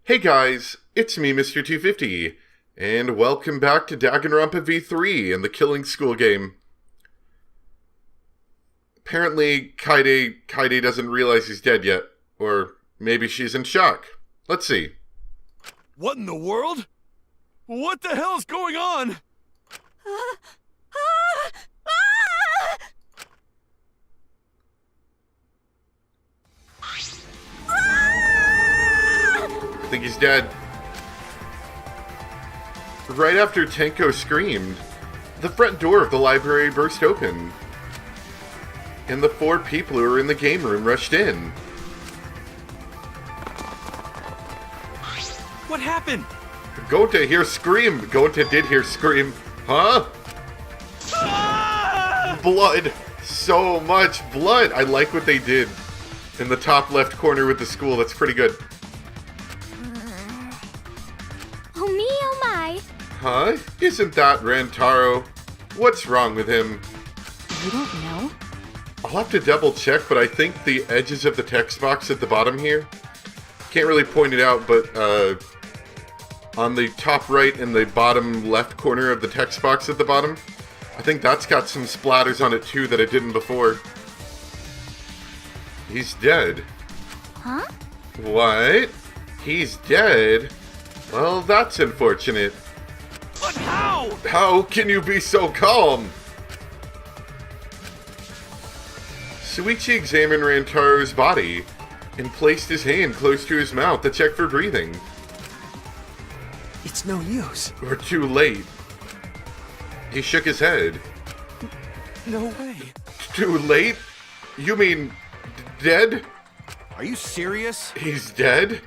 Hey guys, it's me, Mr. 250, and welcome back to Danganronpa V3 and the Killing School game. Apparently, Kaede doesn't realize he's dead yet, or maybe she's in shock. Let's see. What in the world? What the hell's going on? I think he's dead. Right after Tenko screamed, the front door of the library burst open, and the four people who were in the game room rushed in. What happened? Gonta hears scream. Gonta did hear scream. Huh? Blood. So much blood. I like what they did in the top left corner with the school. That's pretty good. Oh me, oh my. Huh? Isn't that Rantaro? What's wrong with him? You don't know? I'll have to double check, but I think the edges of the text box at the bottom here, can't really point it out, but on the top right and the bottom left corner of the text box at the bottom, I think that's got some splatters on it too that it didn't before. He's dead. Huh? What? He's dead? Well, that's unfortunate. But how? How can you be so calm? Shuichi examined Rantaro's body and placed his hand close to his mouth to check for breathing. It's no use. We're too late. He shook his head. No way. Too late? You mean dead? Are you serious? He's dead?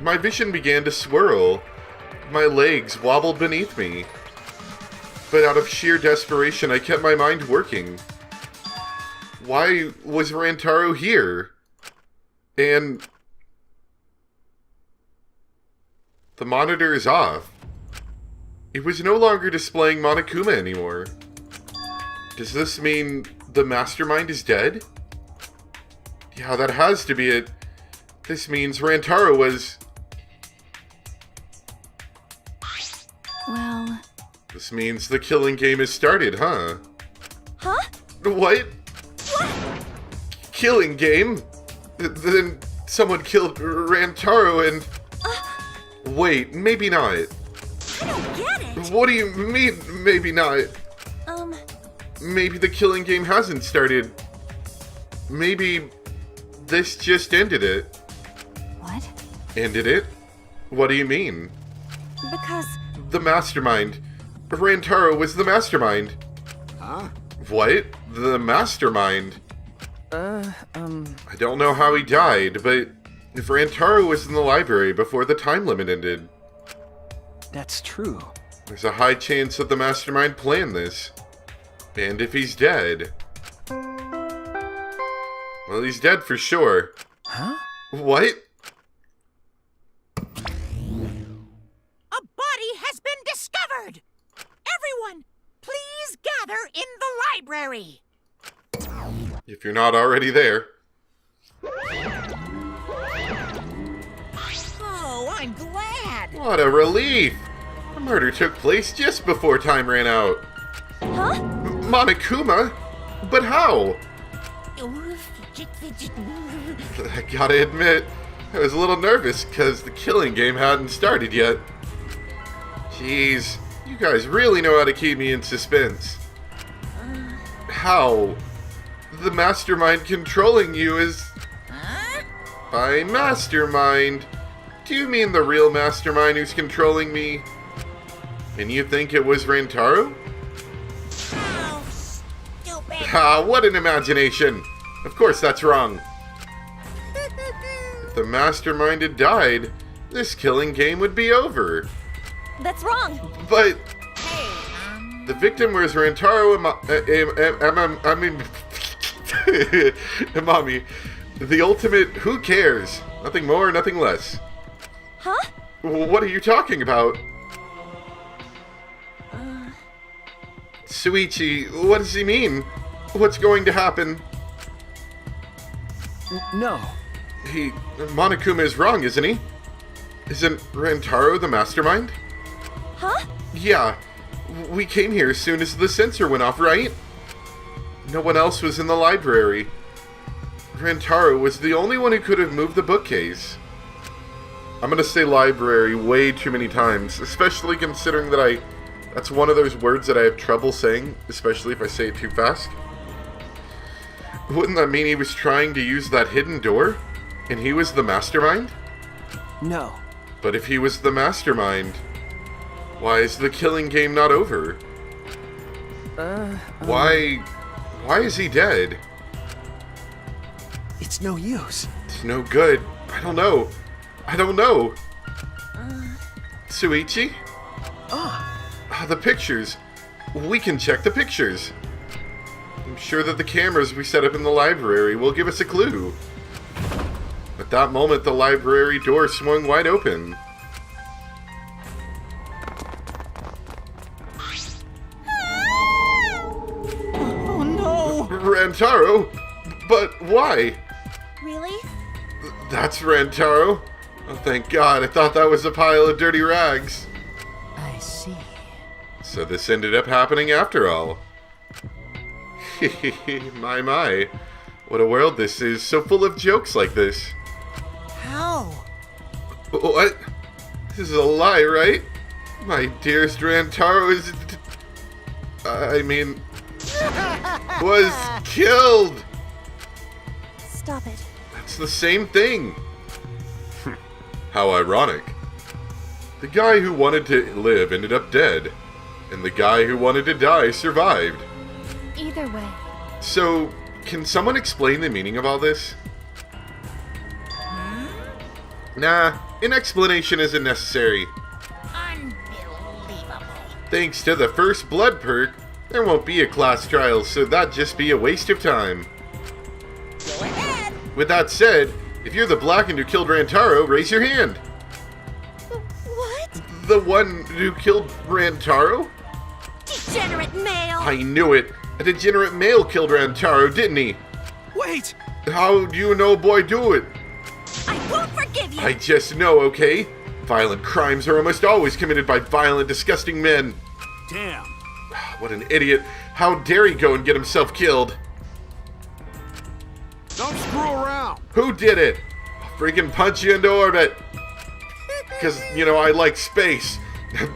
My vision began to swirl. My legs wobbled beneath me. But out of sheer desperation, I kept my mind working. Why was Rantaro here? And the monitor is off. It was no longer displaying Monokuma anymore. Does this mean the mastermind is dead? Yeah, that has to be it. This means Rantaro was... Well... This means the killing game has started, huh? Huh? What? Killing game? Then someone killed Rantaro and... Wait, maybe not. I don't get it. What do you mean, maybe not? Maybe the killing game hasn't started. Maybe this just ended it. What? Ended it? What do you mean? Because... The mastermind. Rantaro was the mastermind. Huh? What? The mastermind? I don't know how he died, but if Rantaro was in the library before the time limit ended, That's true. there's a high chance that the mastermind planned this. And if he's dead... Well, he's dead for sure. Huh? What? A body has been discovered! Everyone, please gather in the library! If you're not already there. Oh, I'm glad! What a relief! The murder took place just before time ran out. Huh? Monokuma? But how? I gotta admit, I was a little nervous because the killing game hadn't started yet. Jeez, you guys really know how to keep me in suspense. How? The mastermind controlling you is... Huh? By mastermind, do you mean the real mastermind who's controlling me? And you think it was Rantaro? Oh, stupid! Ah, what an imagination! Of course that's wrong. If the mastermind had died, this killing game would be over. That's wrong. But Hey, the victim was Rantaro Amami. The ultimate who cares? Nothing more, nothing less. Huh? What are you talking about? Shuichi, what does he mean? What's going to happen? No. Monokuma is wrong, isn't he? Isn't Rantaro the mastermind? Huh? Yeah, we came here as soon as the sensor went off, right? No one else was in the library. Rantaro was the only one who could have moved the bookcase. I'm gonna say library way too many times, especially considering that that's one of those words that I have trouble saying, especially if I say it too fast. Wouldn't that mean he was trying to use that hidden door? And he was the mastermind? No. But if he was the mastermind, why is the killing game not over? Why is he dead? It's no use. It's no good. I don't know. Shuichi? The pictures. We can check the pictures. I'm sure that the cameras we set up in the library will give us a clue. At that moment, the library door swung wide open. Oh no! Rantaro? But why? Really? That's Rantaro. Oh, thank God. I thought that was a pile of dirty rags. I see. So this ended up happening after all. My. What a world this is, so full of jokes like this. How? What? This is a lie, right? My dearest Rantaro is... was killed! Stop it. It's the same thing. How ironic. The guy who wanted to live ended up dead, and the guy who wanted to die survived. Either way. So, can someone explain the meaning of all this? Nah, an explanation isn't necessary. Unbelievable. Thanks to the first blood perk, there won't be a class trial, so that'd just be a waste of time. Go ahead. With that said, if you're the Blackened who killed Rantaro, raise your hand. What? The one who killed Rantaro? Degenerate male! I knew it. A degenerate male killed Rantaro, didn't he? Wait! How do you know boy do it? I won't forgive you! I just know, okay? Violent crimes are almost always committed by violent, disgusting men. Damn. What an idiot. How dare he go and get himself killed? Don't screw around. Who did it? I'll freaking punch you into orbit. Because, I like space.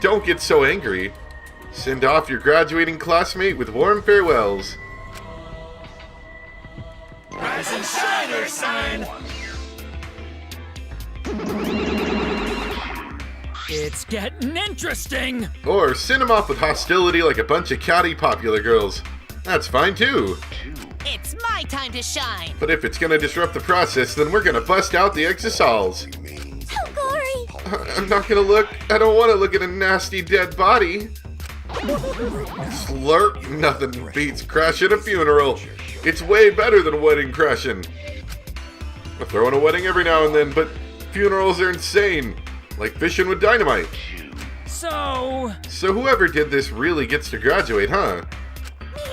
Don't get so angry. Send off your graduating classmate with warm farewells. Rise and shine, Earthsign. It's getting interesting. Or send him off with hostility like a bunch of catty popular girls. That's fine too. It's my time to shine. But if it's gonna disrupt the process, then we're gonna bust out the exosols. Oh, glory! I'm not gonna look. I don't want to look at a nasty dead body. Slurp. Nothing beats crashing a funeral. It's way better than wedding crashing. I throw in a wedding every now and then, but funerals are insane. Like fishing with dynamite. So whoever did this really gets to graduate, huh?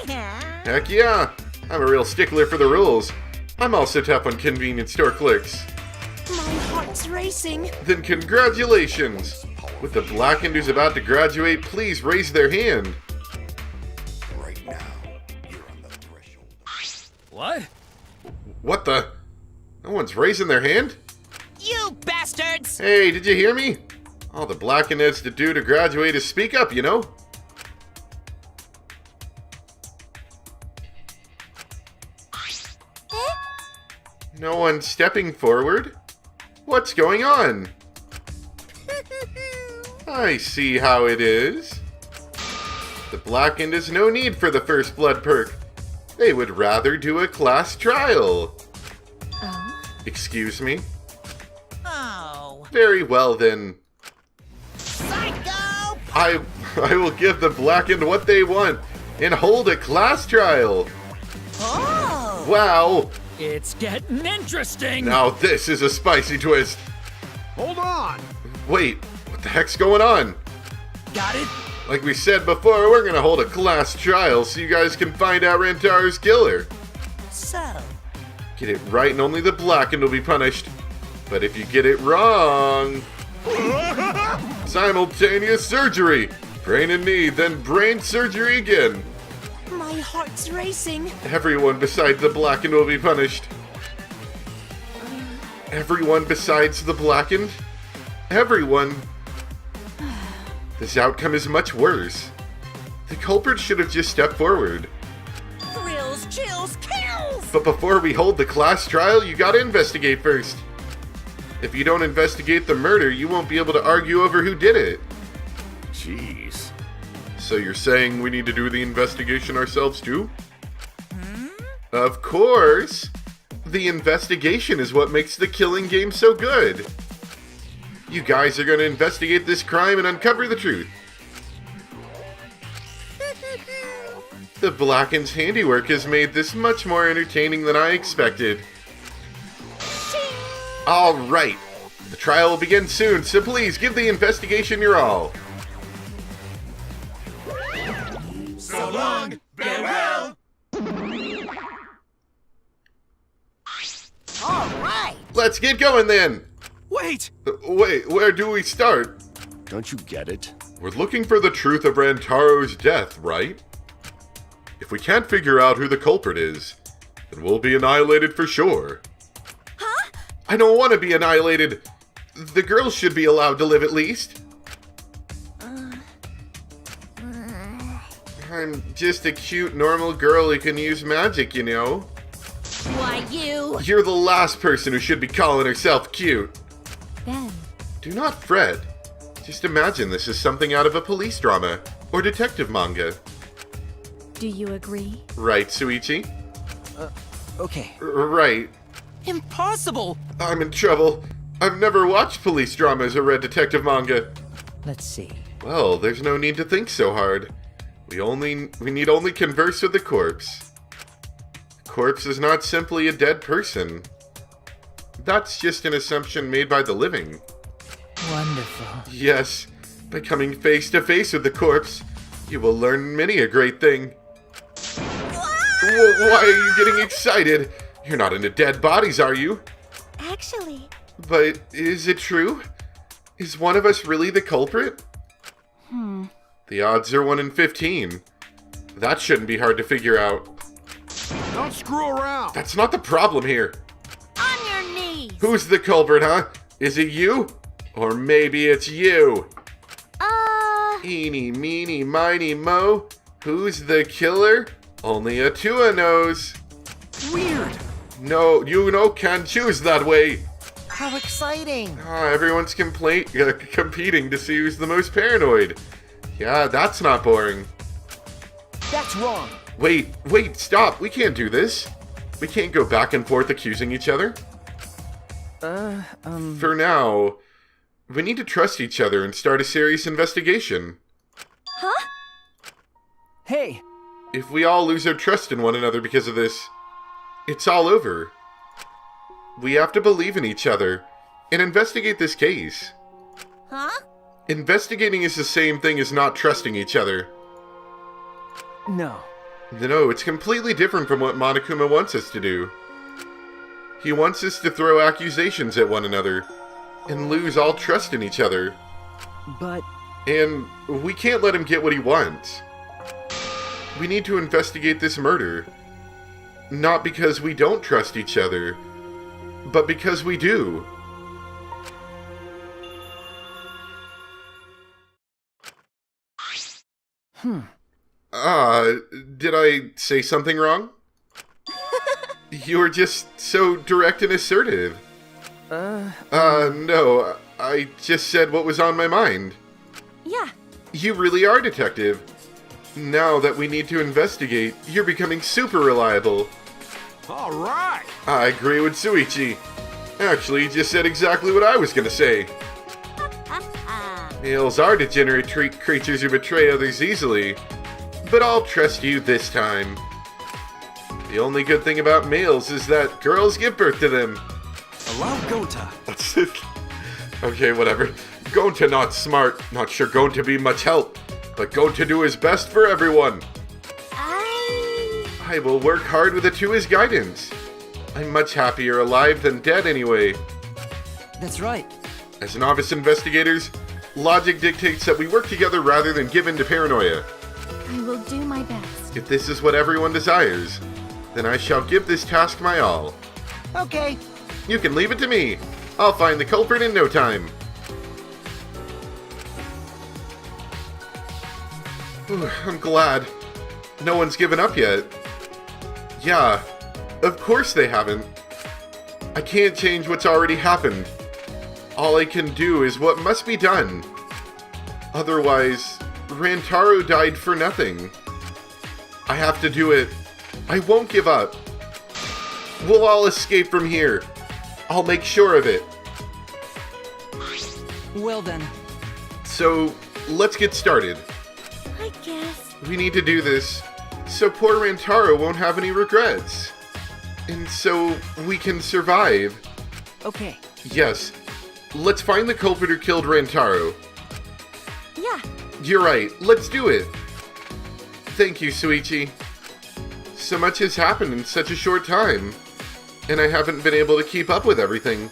Yeah. Heck yeah. I'm a real stickler for the rules. I'm also tough on convenience store clicks. My heart's racing. Then congratulations! With the Blackened who's about to graduate, please raise their hand. Right now, you're on the threshold. what? What the? No one's raising their hand? You bastards! Hey, did you hear me? All the Blackened has to do to graduate is speak up, you know? No one stepping forward? What's going on? I see how it is. The Blackened has no need for the first blood perk. They would rather do a class trial. Oh? Excuse me? Oh. Very well then. Psycho! I will give the Blackened what they want and hold a class trial. Oh! Wow. It's getting interesting. Now this is a spicy twist. Hold on. Wait, what the heck's going on? Got it? Like we said before, we're gonna hold a class trial so you guys can find out Rantaro's killer. So, Get it right and only the blackened will be punished. But if you get it wrong... simultaneous surgery! Brain and knee, then brain surgery again. My heart's racing. Everyone besides the blackened will be punished. Everyone besides the blackened? Everyone. This outcome is much worse. The culprit should have just stepped forward. Thrills, chills, kills! But before we hold the class trial, you gotta investigate first. If you don't investigate the murder, you won't be able to argue over who did it. Jeez. So you're saying we need to do the investigation ourselves too? Of course! The investigation is what makes the killing game so good. You guys are gonna investigate this crime and uncover the truth. The Blackened's handiwork has made this much more entertaining than I expected. Alright, the trial will begin soon, so please give the investigation your all. So long, farewell. All right! Let's get going then! Wait! Wait, where do we start? Don't you get it? We're looking for the truth of Rantaro's death, right? If we can't figure out who the culprit is, then we'll be annihilated for sure. Huh? I don't want to be annihilated. The girls should be allowed to live at least. I'm just a cute, normal girl who can use magic, you know. Why, you? You're the last person who should be calling herself cute. Ben. Do not fret. Just imagine this is something out of a police drama or detective manga. Do you agree? Right, Shuichi? Okay. Right. Impossible! I'm in trouble. I've never watched police dramas or read detective manga. Let's see. Well, there's no need to think so hard. We need only converse with the corpse. The corpse is not simply a dead person. That's just an assumption made by the living. Wonderful. Yes, by coming face to face with the corpse, you will learn many a great thing. Why are you getting excited? You're not into dead bodies, are you? Actually, But is it true? Is one of us really the culprit? The odds are 1 in 15. That shouldn't be hard to figure out. Don't screw around. That's not the problem here. on your knees. Who's the culprit, huh? Is it you? Or maybe it's you. Eeny, meeny, miny, mo. Who's the killer? Only a Tua knows. Weird! No, can't choose that way. How exciting! Everyone's competing to see who's the most paranoid. Yeah, that's not boring. That's wrong! Wait, stop. We can't do this. We can't go back and forth accusing each other. For now, we need to trust each other and start a serious investigation. Huh? Hey! If we all lose our trust in one another because of this, it's all over. We have to believe in each other and investigate this case. Huh? Investigating is the same thing as not trusting each other. No. No, it's completely different from what Monokuma wants us to do. He wants us to throw accusations at one another and lose all trust in each other. But... And we can't let him get what he wants. We need to investigate this murder. Not because we don't trust each other, but because we do. Did I say something wrong? You were just so direct and assertive. No, I just said what was on my mind. Yeah. You really are detective. Now that we need to investigate, you're becoming super reliable. All right. I agree with Shuichi. Actually, he just said exactly what I was gonna say. Males are degenerate creatures who betray others easily, but I'll trust you this time. The only good thing about males is that girls give birth to them. Allow Gota. That's it. Okay, whatever. Gonta not smart, not sure Gonta be much help, but Gonta do his best for everyone. I will work hard with it to his guidance. I'm much happier alive than dead anyway. That's right. As novice investigators, logic dictates that we work together rather than give in to paranoia. I will do my best. If this is what everyone desires, then I shall give this task my all. Okay. You can leave it to me. I'll find the culprit in no time. Whew, I'm glad. No one's given up yet. Yeah, of course they haven't. I can't change what's already happened. All I can do is what must be done. Otherwise, Rantaro died for nothing. I have to do it. I won't give up. We'll all escape from here. I'll make sure of it. Well then. So, let's get started. I guess. We need to do this so poor Rantaro won't have any regrets. And so we can survive. Okay. Yes. Let's find the culprit who killed Rantaro. Yeah. You're right. Let's do it. Thank you, Shuichi. So much has happened in such a short time, and I haven't been able to keep up with everything.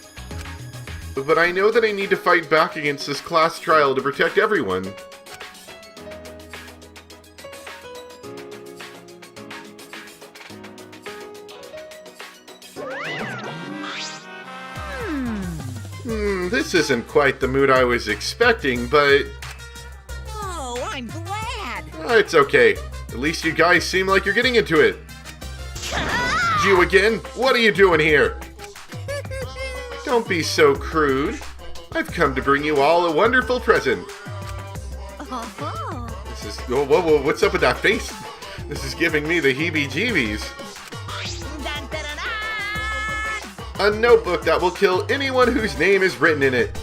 But I know that I need to fight back against this class trial to protect everyone. This isn't quite the mood I was expecting, but Oh, I'm glad. it's okay. At least you guys seem like you're getting into it. You again? What are you doing here? Don't be so crude. I've come to bring you all a wonderful present. Oh. This is... Whoa, what's up with that face? This is giving me the heebie-jeebies. Dun, dun, dun, dun. A notebook that will kill anyone whose name is written in it.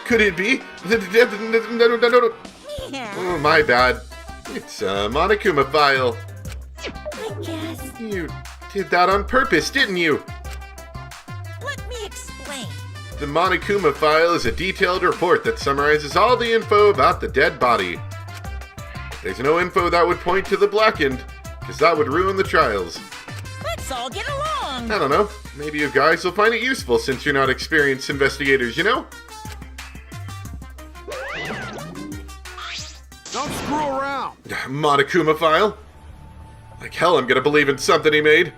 Could it be? No. Yeah. Oh, my bad. It's a Monokuma file. I guess. You did that on purpose, didn't you? Let me explain. The Monokuma file is a detailed report that summarizes all the info about the dead body. There's no info that would point to the blackened, because that would ruin the trials. Let's all get along. I don't know. Maybe you guys will find it useful since you're not experienced investigators, you know? Don't screw around. Monokuma file? Like hell I'm gonna believe in something he made.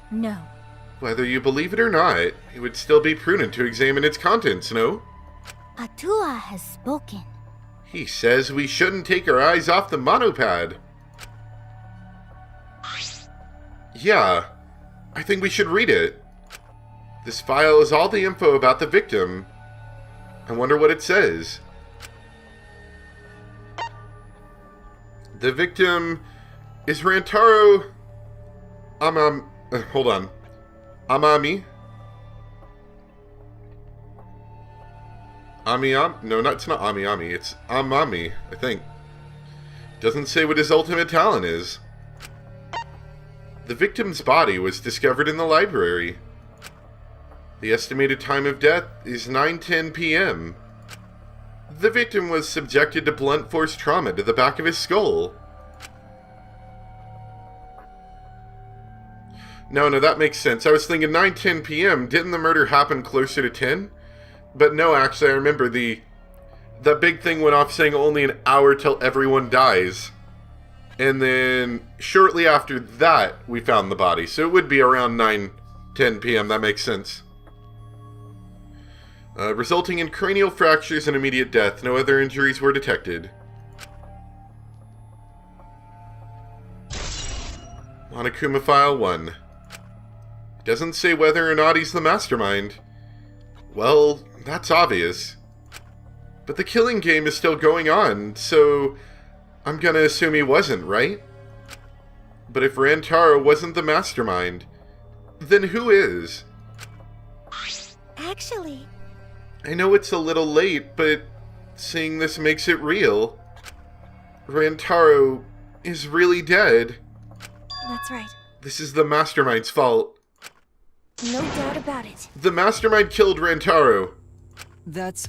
No. Whether you believe it or not, it would still be prudent to examine its contents, no? Atua has spoken. He says we shouldn't take our eyes off the monopad. Yeah, I think we should read it. This file is all the info about the victim. I wonder what it says. The victim is Rantaro... hold on. Amami? No, it's not Ami. It's Amami, I think. Doesn't say what his ultimate talent is. The victim's body was discovered in the library. The estimated time of death is 9:10 p.m. The victim was subjected to blunt force trauma to the back of his skull. No, that makes sense. I was thinking 9:10 p.m. Didn't the murder happen closer to 10? But no, actually, I remember the big thing went off saying only an hour till everyone dies. And then shortly after that, we found the body. So it would be around 9:10 p.m. That makes sense. Resulting in cranial fractures and immediate death. No other injuries were detected. Monokuma File 1. It doesn't say whether or not he's the mastermind. Well, that's obvious. But the killing game is still going on, so I'm gonna assume he wasn't, right? But if Rantaro wasn't the mastermind, then who is? Actually, I know it's a little late, but seeing this makes it real. Rantaro is really dead. that's right. This is the mastermind's fault. No doubt about it. The mastermind killed Rantaro. That's...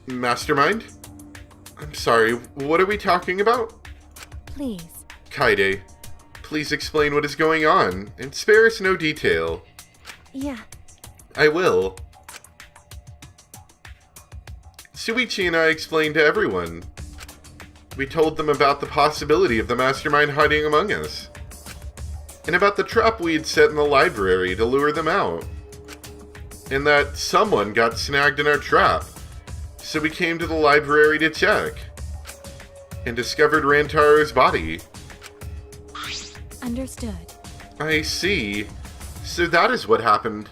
Mastermind? I'm sorry, what are we talking about? Please. Kaide, please explain what is going on, and spare us no detail. Yeah. I will. Shuichi and I explained to everyone. We told them about the possibility of the mastermind hiding among us, and about the trap we had set in the library to lure them out, and that someone got snagged in our trap, so we came to the library to check, and discovered Rantaro's body. Understood. I see. So that is what happened.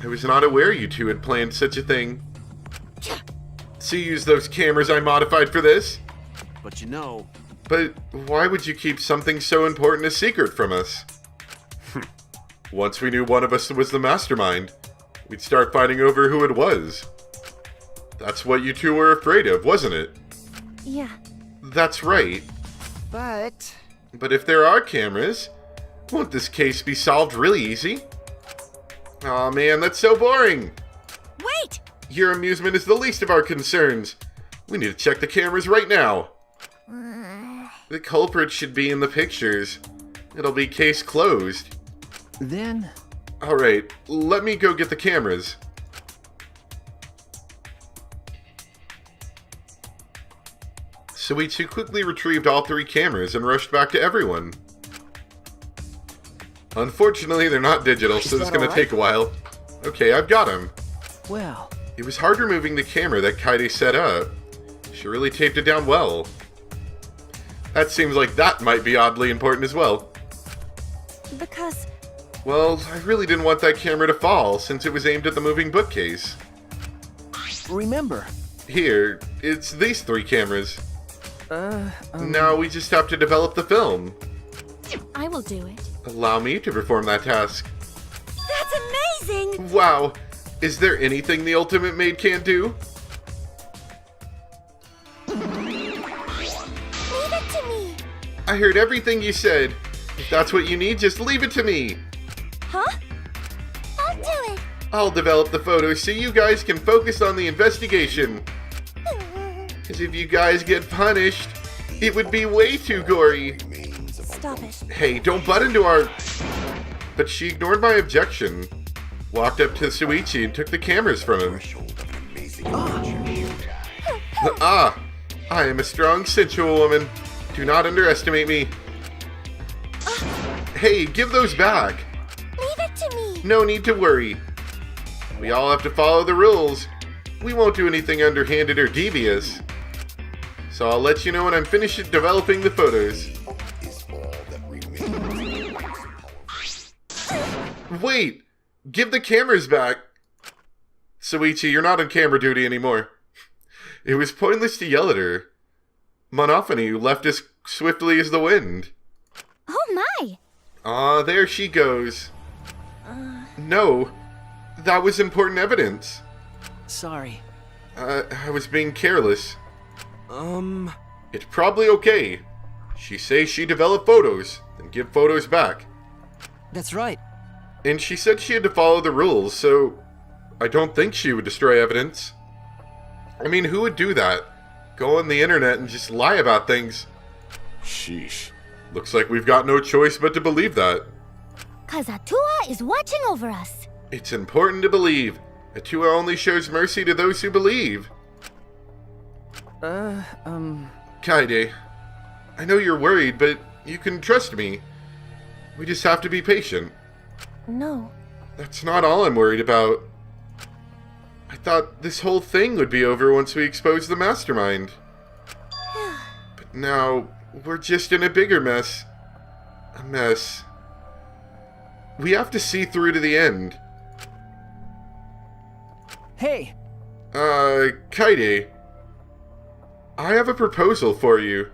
I was not aware you two had planned such a thing. So you used those cameras I modified for this? But you know, But why would you keep something so important a secret from us? Once we knew one of us was the mastermind, we'd start fighting over who it was. That's what you two were afraid of, wasn't it? Yeah. That's right. But... But if there are cameras, won't this case be solved really easy? Aw man, that's so boring! Wait! Your amusement is the least of our concerns. We need to check the cameras right now. The culprit should be in the pictures. It'll be case closed. then... Alright, let me go get the cameras. Shuichi quickly retrieved all 3 cameras and rushed back to everyone. Unfortunately, they're not digital, so it's that gonna all right? take a while. Okay, I've got him. Well... It was hard removing the camera that Kaede set up. She really taped it down well. That seems like that might be oddly important as well. Because... Well, I really didn't want that camera to fall, since it was aimed at the moving bookcase. Remember... Here, it's these 3 cameras. Now we just have to develop the film. I will do it. Allow me to perform that task. That's amazing! Wow! Is there anything the Ultimate Maid can't do? Leave it to me! I heard everything you said. If that's what you need, just leave it to me. Huh? I'll do it! I'll develop the photos so you guys can focus on the investigation. Because if you guys get punished, it would be way too gory. Stop it. Hey, don't butt into our... But she ignored my objection, walked up to Shuichi and took the cameras from him. Ah, I am a strong, sensual woman. Do not underestimate me. Hey, give those back. Leave it to me! No need to worry. We all have to follow the rules. We won't do anything underhanded or devious. So I'll let you know when I'm finished developing the photos. Is all that remains. Wait! Give the cameras back! Shuichi, you're not on camera duty anymore. It was pointless to yell at her. Monophony left as swiftly as the wind. Oh my! Ah, there she goes. No, that was important evidence. Sorry. I was being careless. um, It's probably okay. She says she developed photos, then give photos back. That's right. And she said she had to follow the rules, so I don't think she would destroy evidence. I mean, who would do that? Go on the internet and just lie about things. sheesh. Looks like we've got no choice but to believe that. Cause Atua is watching over us. It's important to believe. Atua only shows mercy to those who believe. Kaede, I know you're worried, but you can trust me. We just have to be patient. No. That's not all I'm worried about. I thought this whole thing would be over once we expose the mastermind. But now, we're just in a bigger mess. A mess. We have to see through to the end. Hey! Kaede. I have a proposal for you.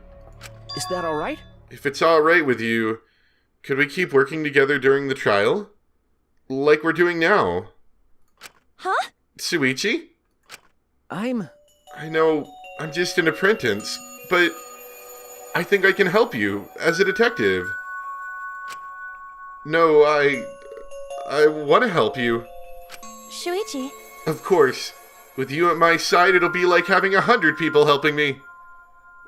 Is that alright? If it's alright with you, could we keep working together during the trial? Like we're doing now. Huh? Shuichi? I'm... I know I'm just an apprentice, but I think I can help you as a detective. No, I want to help you.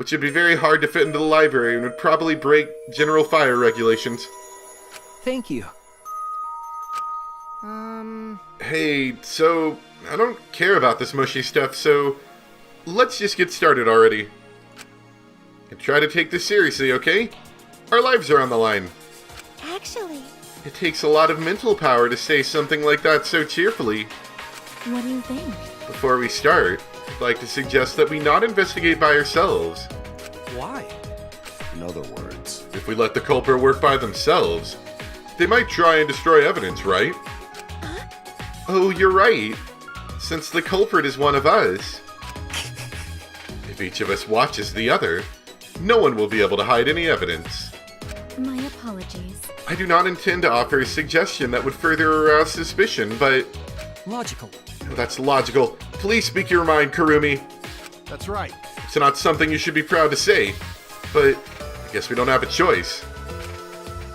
which would be very hard to fit into the library and would probably break general fire regulations. Thank you. Hey, so I don't care about this mushy stuff, so let's just get started already. And try to take this seriously, okay? Our lives are on the line. Actually, It takes a lot of mental power to say something like that so cheerfully. what do you think? Before we start, I'd like to suggest that we not investigate by ourselves. Why? In other words, If we let the culprit work by themselves, they might try and destroy evidence, right? Oh, you're right. Since the culprit is one of us, if each of us watches the other, no one will be able to hide any evidence. My apologies. I do not intend to offer a suggestion that would further arouse suspicion, but Logical. that's logical. Please speak your mind, Kurumi. That's right. It's not something you should be proud to say, but I guess we don't have a choice.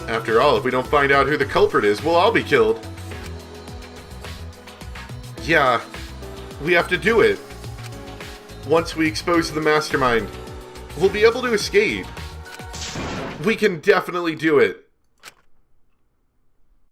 After all, if we don't find out who the culprit is, we'll all be killed. Yeah, we have to do it. Once we expose the mastermind, we'll be able to escape. We can definitely do it.